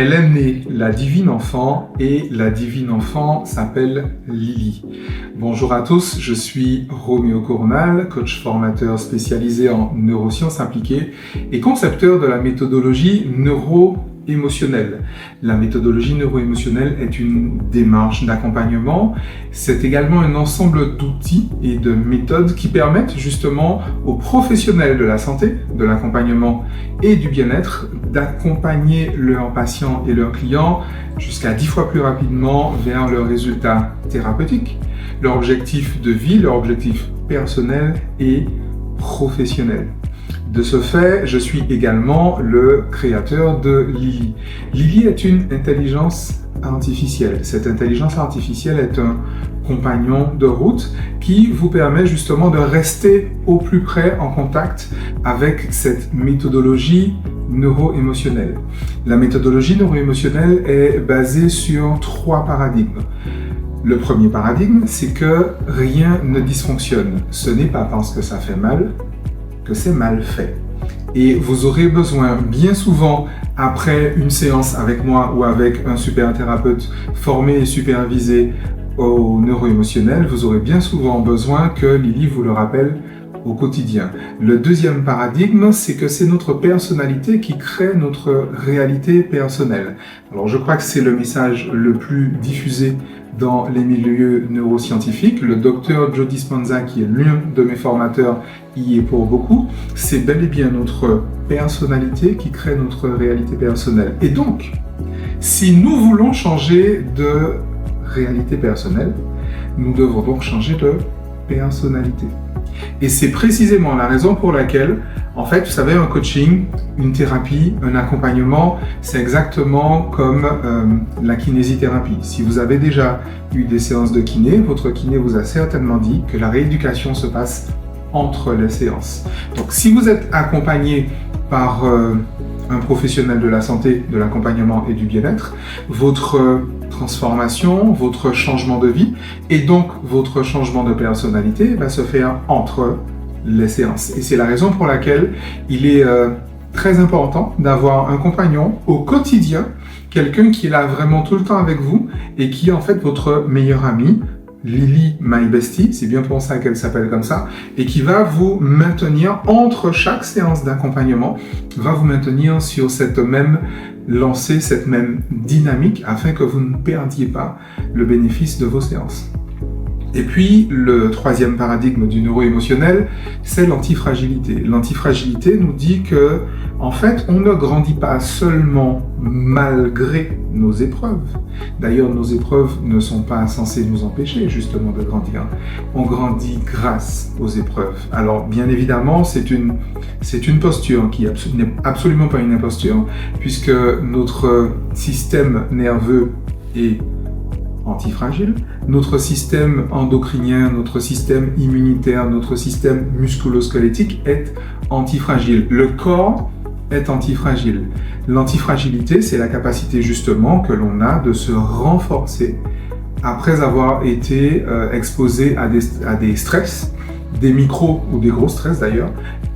Elle est née la divine enfant et la divine enfant s'appelle Lily. Bonjour à tous, je suis Roméo Cournal, coach formateur spécialisé en neurosciences appliquées et concepteur de la méthodologie neuro-émotionnelle. La méthodologie neuro-émotionnelle est une démarche d'accompagnement. C'est également un ensemble d'outils et de méthodes qui permettent justement aux professionnels de la santé, de l'accompagnement et du bien-être d'accompagner leurs patients et leurs clients jusqu'à 10 fois plus rapidement vers leurs résultats thérapeutiques, leur objectif de vie, leur objectif personnel et professionnel. De ce fait, je suis également le créateur de Lily. Lily est une intelligence artificielle. Cette intelligence artificielle est un compagnon de route qui vous permet justement de rester au plus près en contact avec cette méthodologie neuro-émotionnelle. La méthodologie neuro-émotionnelle est basée sur 3 paradigmes. Le premier paradigme, c'est que rien ne dysfonctionne. Ce n'est pas parce que ça fait mal que c'est mal fait. Et vous aurez besoin bien souvent, après une séance avec moi ou avec un super thérapeute formé et supervisé au neuro-émotionnel, vous aurez bien souvent besoin que Lily vous le rappelle au quotidien. Le deuxième paradigme, c'est que c'est notre personnalité qui crée notre réalité personnelle. Alors je crois que c'est le message le plus diffusé dans les milieux neuroscientifiques. Le docteur Joe Dispenza, qui est l'un de mes formateurs, y est pour beaucoup. C'est bel et bien notre personnalité qui crée notre réalité personnelle. Et donc, si nous voulons changer de réalité personnelle, nous devons donc changer de personnalité. Et c'est précisément la raison pour laquelle, en fait, vous savez, un coaching, une thérapie, un accompagnement, c'est exactement comme la kinésithérapie. Si vous avez déjà eu des séances de kiné, votre kiné vous a certainement dit que la rééducation se passe entre les séances. Donc, si vous êtes accompagné par un professionnel de la santé, de l'accompagnement et du bien-être, votre transformation, votre changement de vie et donc votre changement de personnalité va se faire entre les séances. Et c'est la raison pour laquelle il est très important d'avoir un compagnon au quotidien, quelqu'un qui est là vraiment tout le temps avec vous et qui est en fait votre meilleur ami, Lily My Bestie, c'est bien pour ça qu'elle s'appelle comme ça, et qui va vous maintenir entre chaque séance d'accompagnement, va vous maintenir sur cette même lancée, cette même dynamique, afin que vous ne perdiez pas le bénéfice de vos séances. Et puis, le troisième paradigme du neuro-émotionnel, c'est l'antifragilité. L'antifragilité nous dit que, en fait, on ne grandit pas seulement malgré nos épreuves. D'ailleurs, nos épreuves ne sont pas censées nous empêcher, justement, de grandir. On grandit grâce aux épreuves. Alors, bien évidemment, c'est une posture qui n'est absolument pas une imposture, puisque notre système nerveux est antifragile. Notre système endocrinien, notre système immunitaire, notre système musculo-squelettique est antifragile. Le corps est antifragile. L'antifragilité, c'est la capacité justement que l'on a de se renforcer après avoir été exposé à des stress, des micros ou des gros stress d'ailleurs,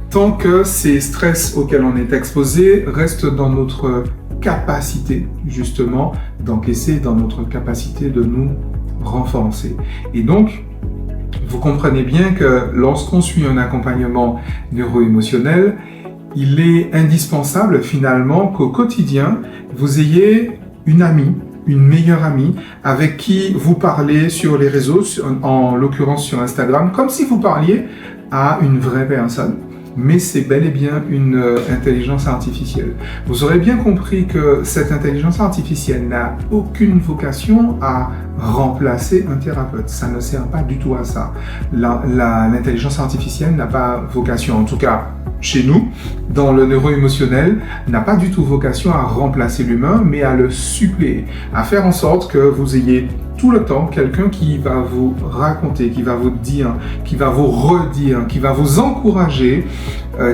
tant que ces stress auxquels on est exposé restent dans notre capacité justement d'encaisser, dans notre capacité de nous renforcer. Et donc, vous comprenez bien que lorsqu'on suit un accompagnement neuro-émotionnel, il est indispensable finalement qu'au quotidien, vous ayez une amie, une meilleure amie avec qui vous parlez sur les réseaux, en l'occurrence sur Instagram, comme si vous parliez à une vraie personne. Mais c'est bel et bien une intelligence artificielle. Vous aurez bien compris que cette intelligence artificielle n'a aucune vocation à remplacer un thérapeute. Ça ne sert pas du tout à ça. L'intelligence artificielle n'a pas vocation, en tout cas chez nous, dans le neuro-émotionnel, n'a pas du tout vocation à remplacer l'humain, mais à le suppléer, à faire en sorte que vous ayez tout le temps quelqu'un qui va vous raconter, qui va vous dire, qui va vous redire, qui va vous encourager,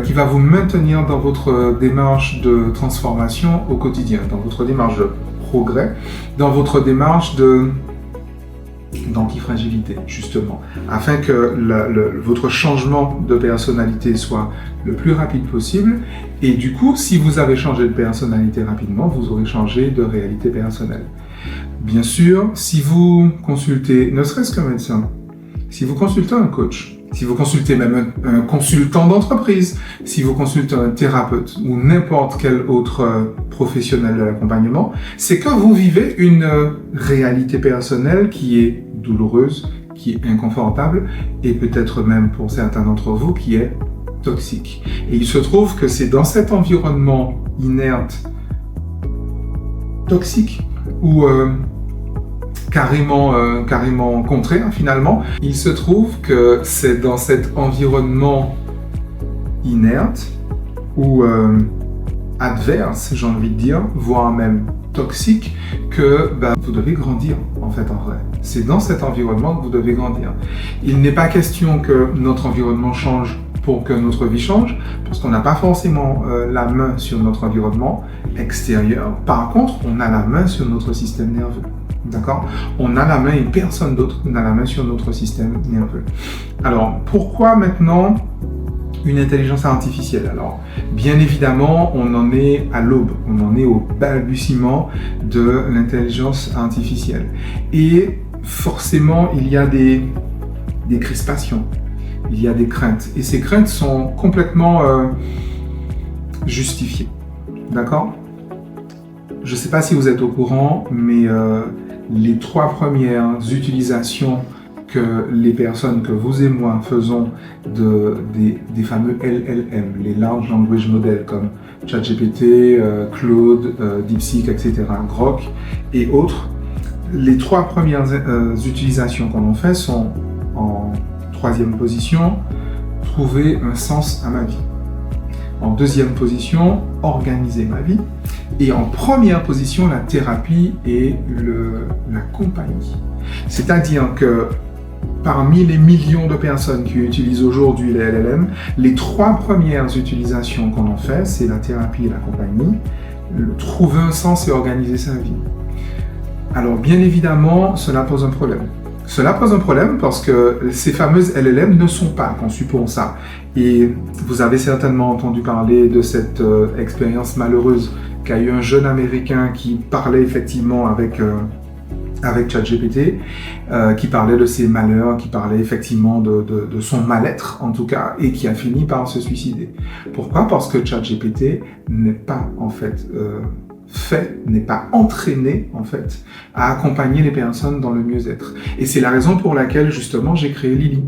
qui va vous maintenir dans votre démarche de transformation au quotidien, dans votre démarche de progrès, dans votre démarche de d'antifragilité, justement, afin que votre changement de personnalité soit le plus rapide possible. Et du coup, si vous avez changé de personnalité rapidement, vous aurez changé de réalité personnelle. Bien sûr, si vous consultez, ne serait-ce qu'un médecin, si vous consultez un coach, si vous consultez même un consultant d'entreprise, si vous consultez un thérapeute ou n'importe quel autre professionnel de l'accompagnement, c'est que vous vivez une réalité personnelle qui est douloureuse, qui est inconfortable et peut-être même pour certains d'entre vous qui est toxique. Et il se trouve que c'est dans cet environnement inerte, toxique ou carrément contraire finalement. Il se trouve que c'est dans cet environnement inerte ou adverse, j'ai envie de dire, voire même toxique, que vous devez grandir en fait en vrai. C'est dans cet environnement que vous devez grandir. Il n'est pas question que notre environnement change pour que notre vie change, parce qu'on n'a pas forcément la main sur notre environnement extérieur. Par contre, on a la main sur notre système nerveux. D'accord ? On a la main et personne d'autre n'a la main sur notre système nerveux. Alors, pourquoi maintenant une intelligence artificielle? Alors, bien évidemment, on en est à l'aube, on en est au balbutiement de l'intelligence artificielle. Et forcément, il y a des crispations, il y a des craintes. Et ces craintes sont complètement justifiées. D'accord ? Je ne sais pas si vous êtes au courant, mais les 3 premières utilisations que les personnes, que vous et moi faisons des fameux LLM, les Large Language Models comme ChatGPT, Claude, DeepSeek, etc., Grok et autres, les 3 premières utilisations qu'on en fait sont en 3e position, trouver un sens à ma vie. En 2e position, organiser ma vie. Et en 1re position, la thérapie et la compagnie. C'est-à-dire que parmi les millions de personnes qui utilisent aujourd'hui les LLM, les 3 premières utilisations qu'on en fait, c'est la thérapie et la compagnie, trouver un sens et organiser sa vie. Alors bien évidemment, cela pose un problème. Cela pose un problème parce que ces fameuses LLM ne sont pas conçues pour ça. Et vous avez certainement entendu parler de cette expérience malheureuse qu'a eu un jeune Américain qui parlait effectivement avec ChatGPT, qui parlait de ses malheurs, qui parlait effectivement de son mal-être en tout cas, et qui a fini par se suicider. Pourquoi ? Parce que ChatGPT n'est pas en fait n'est pas entraîné en fait à accompagner les personnes dans le mieux-être. Et c'est la raison pour laquelle justement j'ai créé Lily.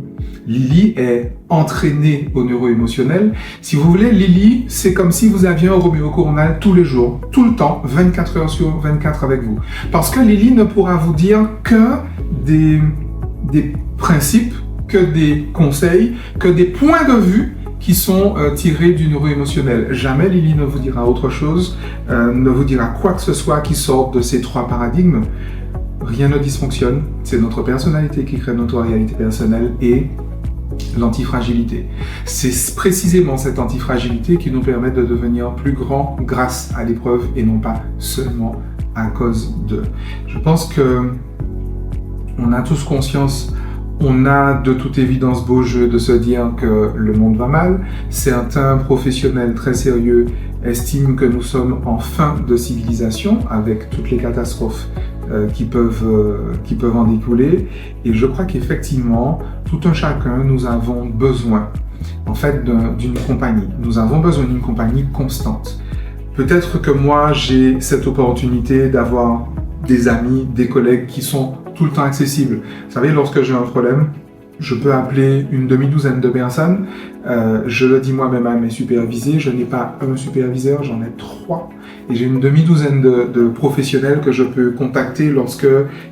Lily est entraînée au neuro-émotionnel. Si vous voulez, Lily, c'est comme si vous aviez un Roméo Coronal tous les jours, tout le temps, 24 heures sur 24 avec vous. Parce que Lily ne pourra vous dire que des principes, que des conseils, que des points de vue qui sont tirés du neuro-émotionnel. Jamais Lily ne vous dira autre chose, ne vous dira quoi que ce soit qui sorte de ces 3 paradigmes. Rien ne dysfonctionne. C'est notre personnalité qui crée notre réalité personnelle et l'antifragilité. C'est précisément cette antifragilité qui nous permet de devenir plus grands grâce à l'épreuve et non pas seulement à cause de. Je pense que on a tous conscience. On a de toute évidence beau jeu de se dire que le monde va mal. Certains professionnels très sérieux estiment que nous sommes en fin de civilisation avec toutes les catastrophes qui peuvent en découler. Et je crois qu'effectivement, tout un chacun, nous avons besoin en fait d'une compagnie. Nous avons besoin d'une compagnie constante. Peut-être que moi, j'ai cette opportunité d'avoir des amis, des collègues qui sont tout le temps accessibles. Vous savez, lorsque j'ai un problème, je peux appeler une demi-douzaine de personnes. Je le dis moi-même à mes supervisés, je n'ai pas un superviseur, j'en ai 3. Et j'ai une demi-douzaine de professionnels que je peux contacter lorsque,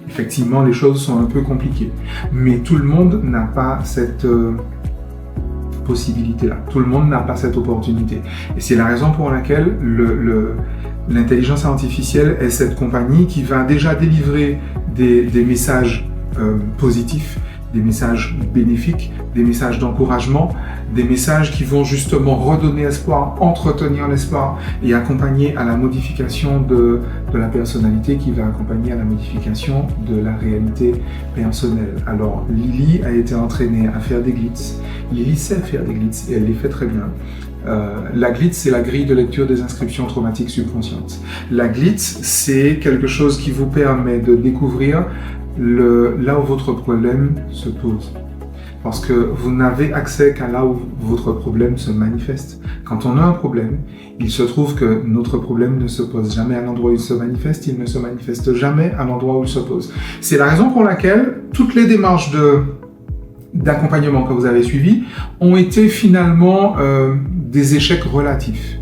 effectivement, les choses sont un peu compliquées. Mais tout le monde n'a pas cette possibilité-là. Tout le monde n'a pas cette opportunité. Et c'est la raison pour laquelle l'intelligence artificielle est cette compagnie qui va déjà délivrer des messages positifs, des messages bénéfiques, des messages d'encouragement, des messages qui vont justement redonner espoir, entretenir l'espoir et accompagner à la modification de la personnalité, qui va accompagner à la modification de la réalité personnelle. Alors Lily a été entraînée à faire des glitz. Lily sait faire des glitz et elle les fait très bien. La glitz, c'est la grille de lecture des inscriptions traumatiques subconscientes. La glitz, c'est quelque chose qui vous permet de découvrir là où votre problème se pose. Parce que vous n'avez accès qu'à là où votre problème se manifeste. Quand on a un problème, il se trouve que notre problème ne se pose jamais à l'endroit où il se manifeste, il ne se manifeste jamais à l'endroit où il se pose. C'est la raison pour laquelle toutes les démarches d'accompagnement que vous avez suivies ont été finalement des échecs relatifs.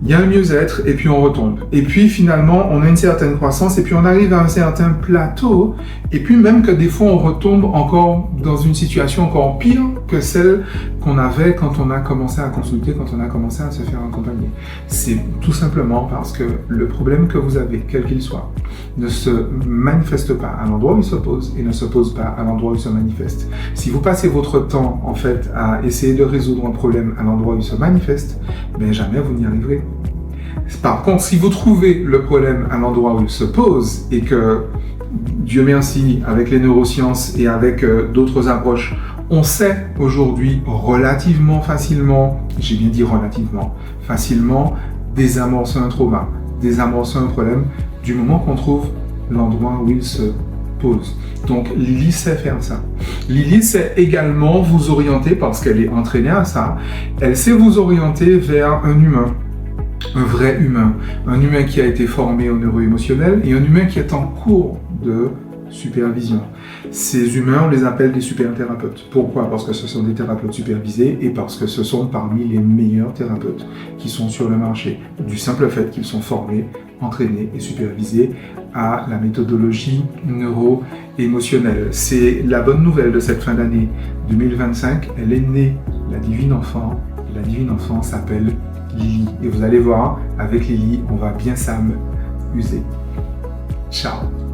Il y a un mieux-être et puis on retombe. Et puis finalement, on a une certaine croissance et puis on arrive à un certain plateau. Et puis même que des fois, on retombe encore dans une situation encore pire que celle qu'on avait quand on a commencé à consulter, quand on a commencé à se faire accompagner. C'est tout simplement parce que le problème que vous avez, quel qu'il soit, ne se manifeste pas à l'endroit où il se pose et ne se pose pas à l'endroit où il se manifeste. Si vous passez votre temps en fait à essayer de résoudre un problème à l'endroit où il se manifeste, ben jamais vous n'y arriverez. Par contre, si vous trouvez le problème à l'endroit où il se pose et que, Dieu merci, avec les neurosciences et avec d'autres approches, on sait aujourd'hui relativement facilement, j'ai bien dit relativement, facilement désamorcer un trauma, désamorcer un problème du moment qu'on trouve l'endroit où il se pose. Donc Lily sait faire ça. Lily sait également vous orienter, parce qu'elle est entraînée à ça, elle sait vous orienter vers un humain. Un vrai humain, un humain qui a été formé au neuro-émotionnel et un humain qui est en cours de supervision. Ces humains, on les appelle des super-thérapeutes. Pourquoi? Parce que ce sont des thérapeutes supervisés et parce que ce sont parmi les meilleurs thérapeutes qui sont sur le marché, du simple fait qu'ils sont formés, entraînés et supervisés à la méthodologie neuro-émotionnelle. C'est la bonne nouvelle de cette fin d'année 2025. Elle est née, la divine enfant. La divine enfant s'appelle Lily. Et vous allez voir, avec Lily, on va bien s'amuser. Ciao.